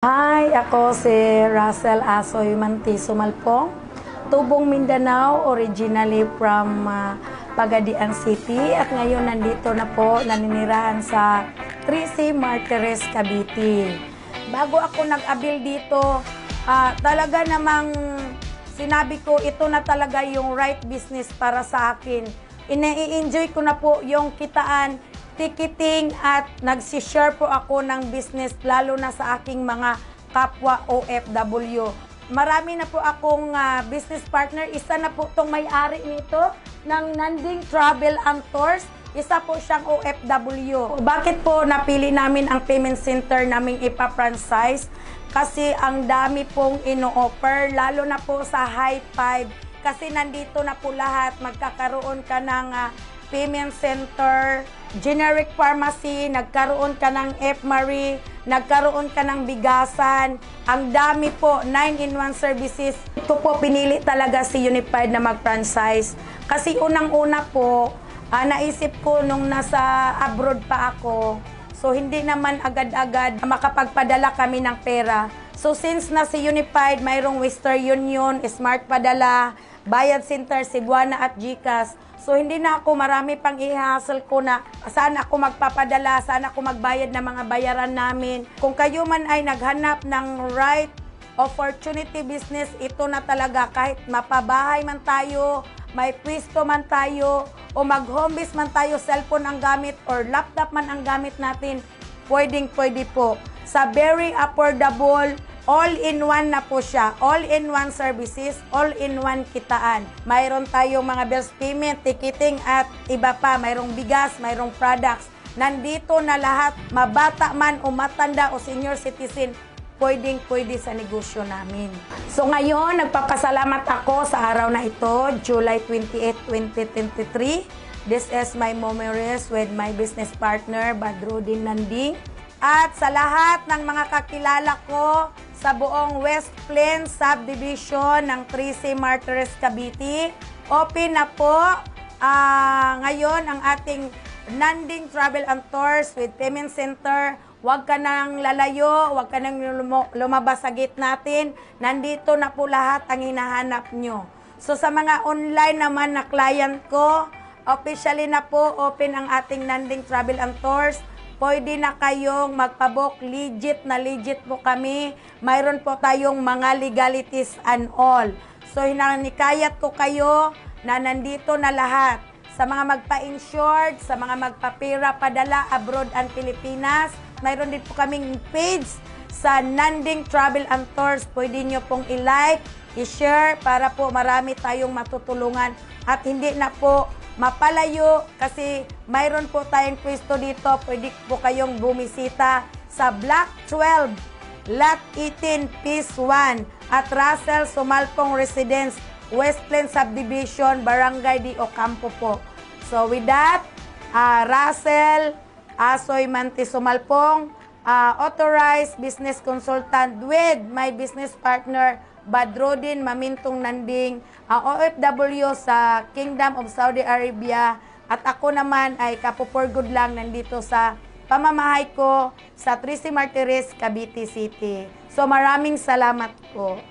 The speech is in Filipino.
Hi, ako si Russell Asoy Manti Sumalpong, Tubong Mindanao, originally from Pagadian City at ngayon nandito na po naninirahan sa 3C Martires, Cavite. Bago ako nag-abil dito, talaga namang sinabi ko ito na talaga yung right business para sa akin. Ina-enjoy ko na po yung kitaan, ticketing at nagsishare po ako ng business lalo na sa aking mga kapwa OFW. Marami na po akong business partner. Isa na po itong may-ari nito ng Nanding Travel and Tours. Isa po siyang OFW. Bakit po napili namin ang payment center naming ipa-franchise? Kasi ang dami pong ino-offer, lalo na po sa high five. Kasi nandito na po lahat, magkakaroon ka ng payment center, generic pharmacy, nagkaroon ka ng F-Marie, nagkaroon ka ng bigasan. Ang dami po, 9-in-1 services. Ito po, pinili talaga si Unified na mag-franchise. Kasi unang-una po, naisip ko nung nasa abroad pa ako, so hindi naman agad-agad makapagpadala kami ng pera. So since na si Unified, mayroong Western Union, Smart Padala, Bayad Center, Cebuana at GCash. So hindi na ako marami pang i-hassle ko na saan ako magpapadala, saan ako magbayad ng mga bayaran namin. Kung kayo man ay naghanap ng right opportunity business, ito na talaga. Kahit mapabahay man tayo, may pwesto man tayo, o mag-home base man tayo, cellphone ang gamit or laptop man ang gamit natin, pwedeng-pwede po. Sa very affordable, all-in-one na po siya. All-in-one services, all-in-one kitaan. Mayroon tayong mga bills payment, ticketing at iba pa. Mayroong bigas, mayroong products. Nandito na lahat, mabata man o matanda o senior citizen, pwedeng-pwede sa negosyo namin. So ngayon, nagpapasalamat ako sa araw na ito, July 28, 2023. This is my memories with my business partner, Badrudin Nanding. At sa lahat ng mga kakilala ko sa buong West Plains Subdivision ng 3C Martires, Cavite, open na po ngayon ang ating Nanding Travel and Tours with Payment Center. Huwag ka nang lalayo, huwag ka nang lumabas sa gate natin. Nandito na po lahat ang hinahanap nyo. So sa mga online naman na client ko, officially na po open ang ating Nanding Travel and Tours. Pwede na kayong magpabook, legit na legit po kami. Mayroon po tayong mga legalities and all. So hinanikayat ko kayo na nandito na lahat. Sa mga magpa-insured, sa mga magpapira padala abroad and Pilipinas, mayroon din po kaming page sa Nanding Travel and Tours. Pwede nyo pong i-like, i-share para po marami tayong matutulungan at hindi na po mapalayo kasi mayroon po tayong pwesto dito. Pwede po kayong bumisita sa Block 12, Lot 18, Phase 1 at Russell Sumalpong Residence, West Plains Subdivision, Barangay de Ocampo po. So with that, Russell Asoy Manti Sumalpong, authorized business consultant with my business partner, Badrudin Mamintong Nanding, OFW sa Kingdom of Saudi Arabia, at ako naman ay kapupurgod lang nandito sa pamamahay ko sa 3C Martires, Cavite City. So maraming salamat po.